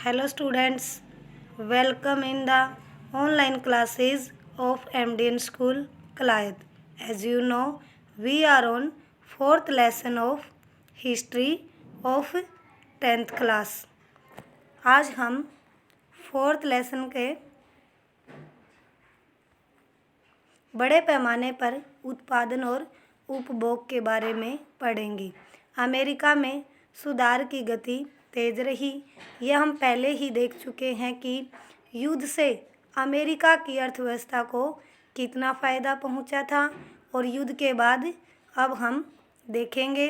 Hello students, welcome in the online classes of MDN School, Kalayat. As you know, we are on 4th lesson of History of 10th class. आज हम 4th lesson के बड़े पैमाने पर उत्पादन और उपभोग के बारे में पढ़ेंगे। अमेरिका में सुधार की गति तेज रही। यह हम पहले ही देख चुके हैं कि युद्ध से अमेरिका की अर्थव्यवस्था को कितना फ़ायदा पहुंचा था और युद्ध के बाद अब हम देखेंगे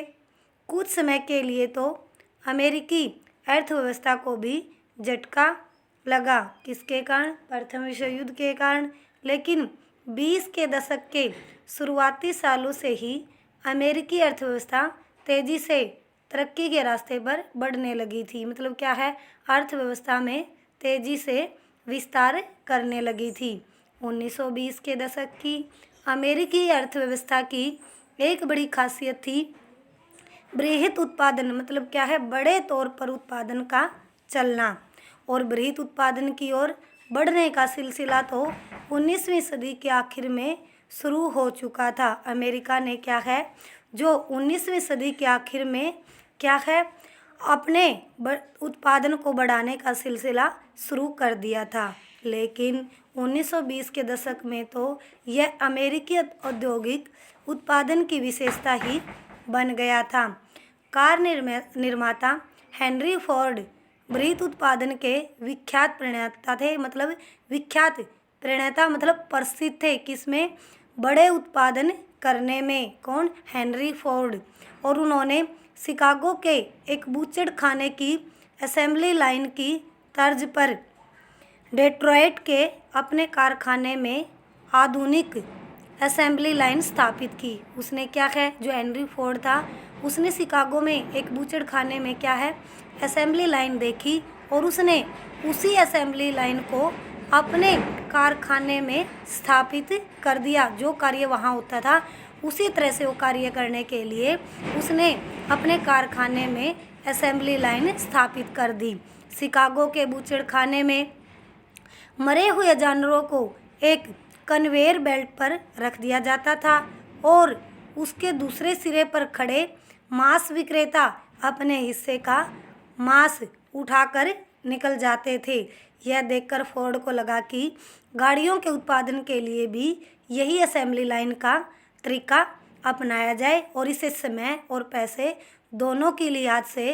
कुछ समय के लिए तो अमेरिकी अर्थव्यवस्था को भी झटका लगा। किसके कारण? प्रथम विश्व युद्ध के कारण। लेकिन 20 के दशक के शुरुआती सालों से ही अमेरिकी अर्थव्यवस्था तेज़ी से तरक्की के रास्ते पर बढ़ने लगी थी। मतलब क्या है? अर्थव्यवस्था में तेज़ी से विस्तार करने लगी थी। 1920 के दशक की अमेरिकी अर्थव्यवस्था की एक बड़ी खासियत थी बृहत उत्पादन। मतलब क्या है? बड़े तौर पर उत्पादन का चलना और बृहत उत्पादन की ओर बढ़ने का सिलसिला तो 19वीं सदी के आखिर में शुरू हो चुका था। अमेरिका ने क्या है जो 19वीं सदी के आखिर में क्या है अपने उत्पादन को बढ़ाने का सिलसिला शुरू कर दिया था। लेकिन 1920 के दशक में तो यह अमेरिकी औद्योगिक उत्पादन की विशेषता ही बन गया था। कार निर्माता हेनरी फोर्ड बृहत उत्पादन के विख्यात प्रणेता थे। मतलब विख्यात प्रणेता मतलब प्रसिद्ध थे किसमें? बड़े उत्पादन करने में। कौन? Henry Ford. और उन्होंने शिकागो के एक बूचड़ खाने की असेंबली लाइन की तर्ज पर डेट्रॉइट के अपने कारखाने में आधुनिक असेंबली लाइन स्थापित की। उसने क्या है जो हेनरी फोर्ड था उसने शिकागो में एक बूचड़ खाने में क्या है असेंबली लाइन देखी और उसने उसी असेंबली लाइन को अपने कारखाने में स्थापित कर दिया। जो कार्य वहाँ होता था उसी तरह से वो कार्य करने के लिए उसने अपने कारखाने में असेंबली लाइन स्थापित कर दी। शिकागो के बूचड़खाने में मरे हुए जानवरों को एक कन्वेयर बेल्ट पर रख दिया जाता था और उसके दूसरे सिरे पर खड़े मांस विक्रेता अपने हिस्से का मांस उठाकर निकल जाते थे। यह देखकर फोर्ड को लगा कि गाड़ियों के उत्पादन के लिए भी यही असेंबली लाइन का तरीका अपनाया जाए और इससे समय और पैसे दोनों की लिहाज से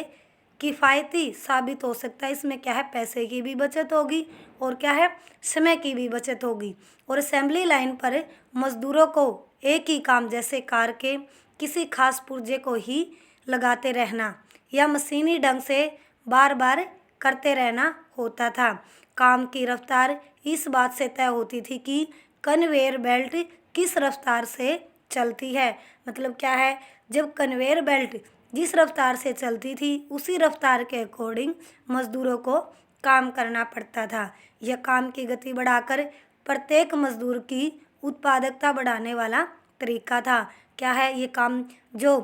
किफ़ायती साबित हो सकता है। इसमें क्या है? पैसे की भी बचत होगी और क्या है? समय की भी बचत होगी। और असेंबली लाइन पर मजदूरों को एक ही काम जैसे कार के किसी खास पुर्जे को ही लगाते रहना या मशीनी ढंग से बार बार करते रहना होता था। काम की रफ्तार इस बात से तय होती थी कि कन्वेयर बेल्ट किस रफ्तार से चलती है। मतलब क्या है? जब कन्वेयर बेल्ट जिस रफ्तार से चलती थी उसी रफ्तार के अकॉर्डिंग मजदूरों को काम करना पड़ता था। यह काम की गति बढ़ाकर प्रत्येक मजदूर की उत्पादकता बढ़ाने वाला तरीका था। क्या है? ये काम जो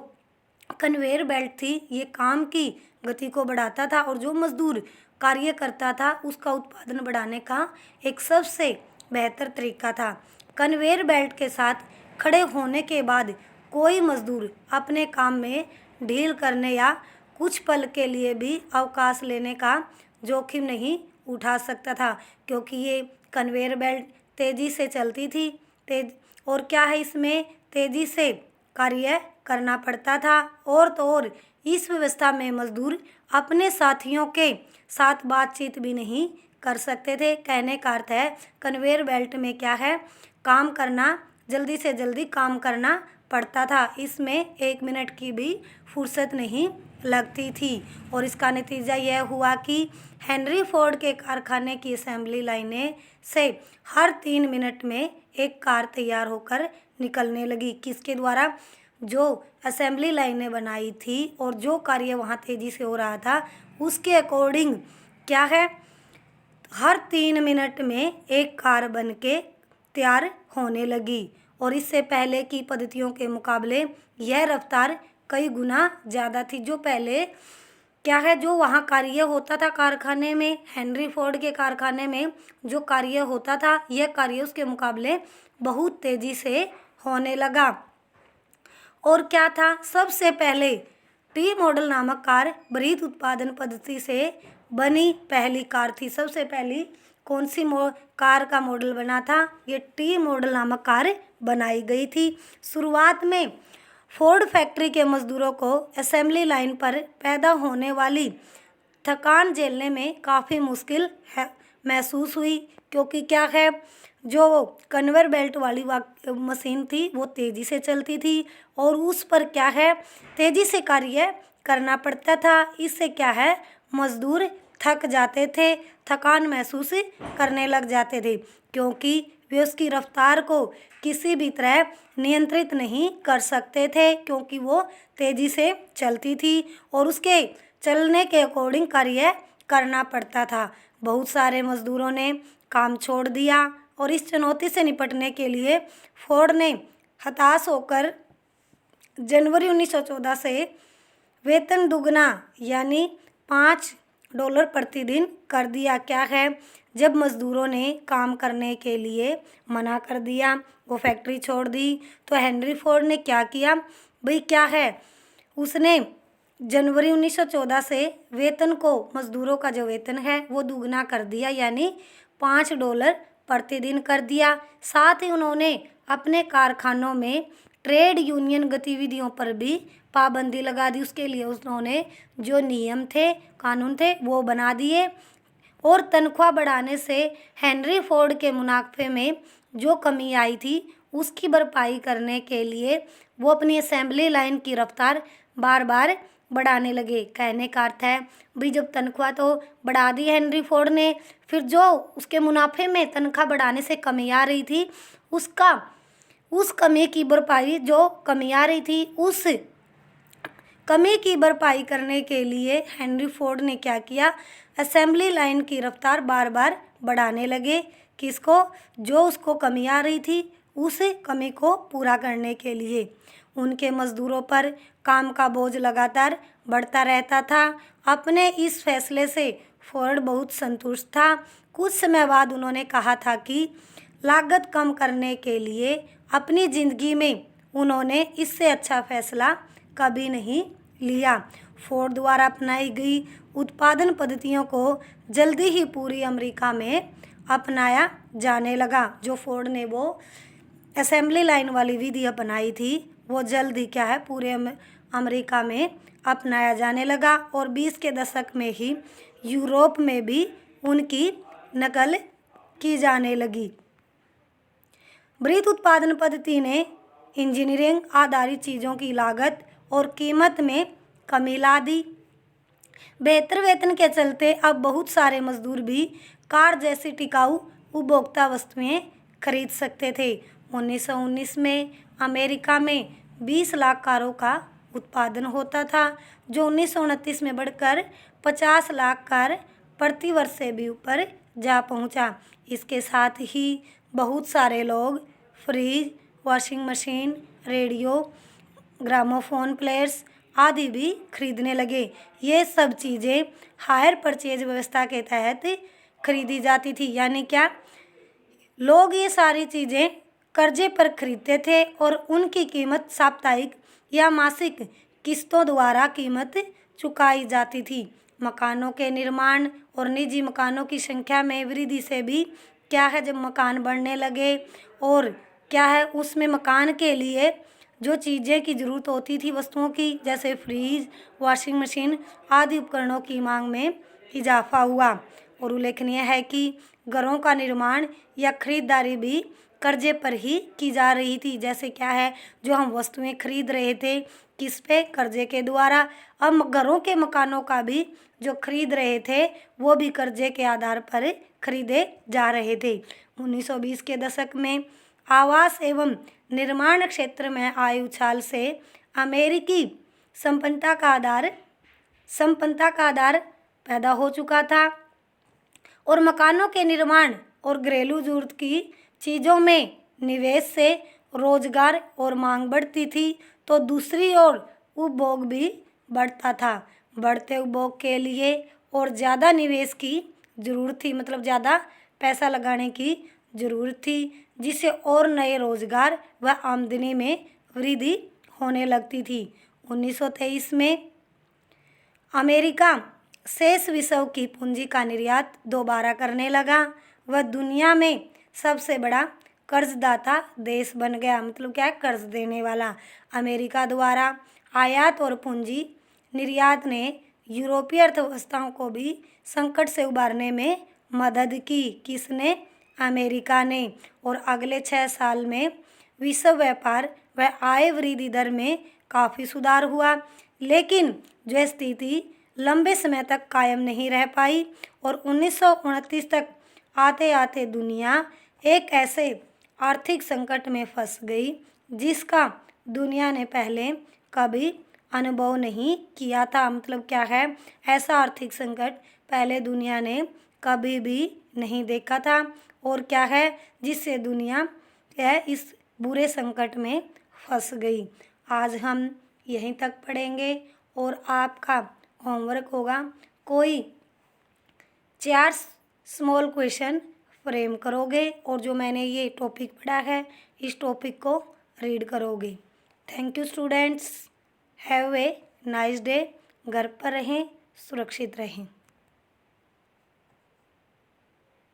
कन्वेयर बेल्ट थी ये काम की गति को बढ़ाता था और जो मजदूर कार्य करता था उसका उत्पादन बढ़ाने का एक सबसे बेहतर तरीका था। कन्वेयर बेल्ट के साथ खड़े होने के बाद कोई मजदूर अपने काम में ढील करने या कुछ पल के लिए भी अवकाश लेने का जोखिम नहीं उठा सकता था क्योंकि ये कन्वेयर बेल्ट तेज़ी से चलती थी और क्या है इसमें तेज़ी से कार्य करना पड़ता था। और तो और इस व्यवस्था में मजदूर अपने साथियों के साथ बातचीत भी नहीं कर सकते थे। कहने का अर्थ है कन्वेयर बेल्ट में क्या है काम करना जल्दी से जल्दी काम करना पड़ता था। इसमें 1 मिनट की भी फुर्सत नहीं लगती थी और इसका नतीजा यह हुआ कि हेनरी फोर्ड के कारखाने की असेंबली लाइनें से हर 3 मिनट में एक कार तैयार होकर निकलने लगी। किसके द्वारा? जो असेंबली लाइनें बनाई थी और जो कार्य वहाँ तेज़ी से हो रहा था उसके अकॉर्डिंग क्या है हर 3 मिनट में एक कार बन के तैयार होने लगी और इससे पहले की पद्धतियों के मुकाबले यह रफ्तार कई गुना ज़्यादा थी। जो पहले क्या है, जो वहाँ कार्य होता था कारखाने में, हेनरी फोर्ड के कारखाने में जो कार्य होता था, यह कार्य उसके मुकाबले बहुत तेज़ी से होने लगा। और क्या था, सबसे पहले टी मॉडल नामक कार वृहत उत्पादन पद्धति से बनी पहली कार थी। सबसे पहली कौन सी कार का मॉडल बना था, ये टी मॉडल नामक कार बनाई गई थी। शुरुआत में फोर्ड फैक्ट्री के मजदूरों को असेंबली लाइन पर पैदा होने वाली थकान झेलने में काफ़ी मुश्किल महसूस हुई, क्योंकि क्या है, जो कन्वेयर बेल्ट वाली मशीन थी वो तेज़ी से चलती थी और उस पर क्या है, तेज़ी से कार्य करना पड़ता था। इससे क्या है, मजदूर थक जाते थे, थकान महसूस करने लग जाते थे, क्योंकि वे उसकी रफ्तार को किसी भी तरह नियंत्रित नहीं कर सकते थे, क्योंकि वो तेज़ी से चलती थी और उसके चलने के अकॉर्डिंग कार्य करना पड़ता था। बहुत सारे मजदूरों ने काम छोड़ दिया और इस चुनौती से निपटने के लिए फोर्ड ने हताश होकर जनवरी 1914 से वेतन दुगना यानी $5 प्रतिदिन कर दिया। क्या है, जब मजदूरों ने काम करने के लिए मना कर दिया, वो फैक्ट्री छोड़ दी, तो हेनरी फोर्ड ने क्या किया भाई, क्या है, उसने जनवरी 1914 से वेतन को, मजदूरों का जो वेतन है वो दुगना कर दिया, यानी $5 प्रतिदिन कर दिया। साथ ही उन्होंने अपने कारखानों में ट्रेड यूनियन गतिविधियों पर भी पाबंदी लगा दी। उसके लिए उन्होंने जो नियम थे, कानून थे, वो बना दिए। और तनख्वाह बढ़ाने से हेनरी फोर्ड के मुनाफे में जो कमी आई थी उसकी भरपाई करने के लिए वो अपनी असेंबली लाइन की रफ्तार बार बार बढ़ाने लगे। कहने का अर्थ है भाई, जब तनख्वाह तो बढ़ा दी हेनरी फोर्ड ने, फिर जो उसके मुनाफे में तनख्वाह बढ़ाने से कमी आ रही थी, उस कमी की भरपाई, जो कमी आ रही थी उस कमी की भरपाई करने के लिए हेनरी फोर्ड ने क्या किया, असेंबली लाइन की रफ्तार बार बार बढ़ाने लगे। किसको, जो उसको कमी आ रही थी उस कमी को पूरा करने के लिए। उनके मजदूरों पर काम का बोझ लगातार बढ़ता रहता था। अपने इस फैसले से फोर्ड बहुत संतुष्ट था। कुछ समय बाद उन्होंने कहा था कि लागत कम करने के लिए अपनी ज़िंदगी में उन्होंने इससे अच्छा फैसला कभी नहीं लिया। फोर्ड द्वारा अपनाई गई उत्पादन पद्धतियों को जल्दी ही पूरी अमेरिका में अपनाया जाने लगा। जो फोर्ड ने वो असेंबली लाइन वाली विधि अपनाई थी, वो जल्द ही क्या है, पूरे अमेरिका में अपनाया जाने लगा और 20 के दशक में ही यूरोप में भी उनकी नकल की जाने लगी। वृहत उत्पादन पद्धति ने इंजीनियरिंग आधारित चीज़ों की लागत और कीमत में कमी ला दी। बेहतर वेतन के चलते अब बहुत सारे मजदूर भी कार जैसी टिकाऊ उपभोक्ता वस्तुएं खरीद सकते थे। 1919 में अमेरिका में 20 लाख कारों का उत्पादन होता था, जो 1929 में बढ़कर 50 लाख कार प्रति वर्ष से भी ऊपर जा पहुंचा। इसके साथ ही बहुत सारे लोग fridge, washing machine, radio, gramophone players आदि भी खरीदने लगे। ये सब चीज़ें हायर परचेज व्यवस्था के तहत खरीदी जाती थी, यानी क्या, लोग ये सारी चीज़ें कर्जे पर खरीदते थे और उनकी कीमत साप्ताहिक या मासिक किस्तों द्वारा कीमत चुकाई जाती थी। मकानों के निर्माण और निजी मकानों की संख्या में वृद्धि से भी क्या है, जब मकान बनने लगे और क्या है, उसमें मकान के लिए जो चीज़ें की ज़रूरत होती थी, वस्तुओं की, जैसे फ्रिज, वॉशिंग मशीन आदि उपकरणों की मांग में इजाफा हुआ। और उल्लेखनीय है कि घरों का निर्माण या खरीदारी भी कर्जे पर ही की जा रही थी। जैसे क्या है, जो हम वस्तुएं खरीद रहे थे किस पे, कर्जे के द्वारा। अब घरों के मकानों का भी जो खरीद रहे थे वो भी कर्जे के आधार पर खरीदे जा रहे थे। 1920 के दशक में आवास एवं निर्माण क्षेत्र में आए उछाल से अमेरिकी संपन्नता का आधार पैदा हो चुका था और मकानों के निर्माण और घरेलू जरूरत की चीज़ों में निवेश से रोजगार और मांग बढ़ती थी, तो दूसरी ओर उपभोग भी बढ़ता था। बढ़ते उपभोग के लिए और ज़्यादा निवेश की ज़रूरत थी, मतलब ज़्यादा पैसा लगाने की ज़रूरत थी, जिससे और नए रोजगार व आमदनी में वृद्धि होने लगती थी। 1923 में अमेरिका शेष विश्व की पूंजी का निर्यात दोबारा करने लगा। वह दुनिया में सबसे बड़ा कर्जदाता देश बन गया, मतलब क्या है, कर्ज देने वाला। अमेरिका द्वारा आयात और पूंजी निर्यात ने यूरोपीय अर्थव्यवस्थाओं को भी संकट से उबारने में मदद की। किसने? अमेरिका ने। और अगले 6 साल में विश्व व्यापार व आय वृद्धि दर में काफ़ी सुधार हुआ, लेकिन जो स्थिति लंबे समय तक कायम नहीं रह पाई और 1929 तक आते आते दुनिया एक ऐसे आर्थिक संकट में फंस गई जिसका दुनिया ने पहले कभी अनुभव नहीं किया था। मतलब क्या है, ऐसा आर्थिक संकट पहले दुनिया ने कभी भी नहीं देखा था। और क्या है, जिससे दुनिया क्या है, इस बुरे संकट में फंस गई। आज हम यहीं तक पढ़ेंगे और आपका होमवर्क होगा, कोई 4 स्मॉल क्वेश्चन फ्रेम करोगे और जो मैंने ये टॉपिक पढ़ा है इस टॉपिक को रीड करोगे। Thank you students, have a nice day. घर पर रहें, सुरक्षित रहें।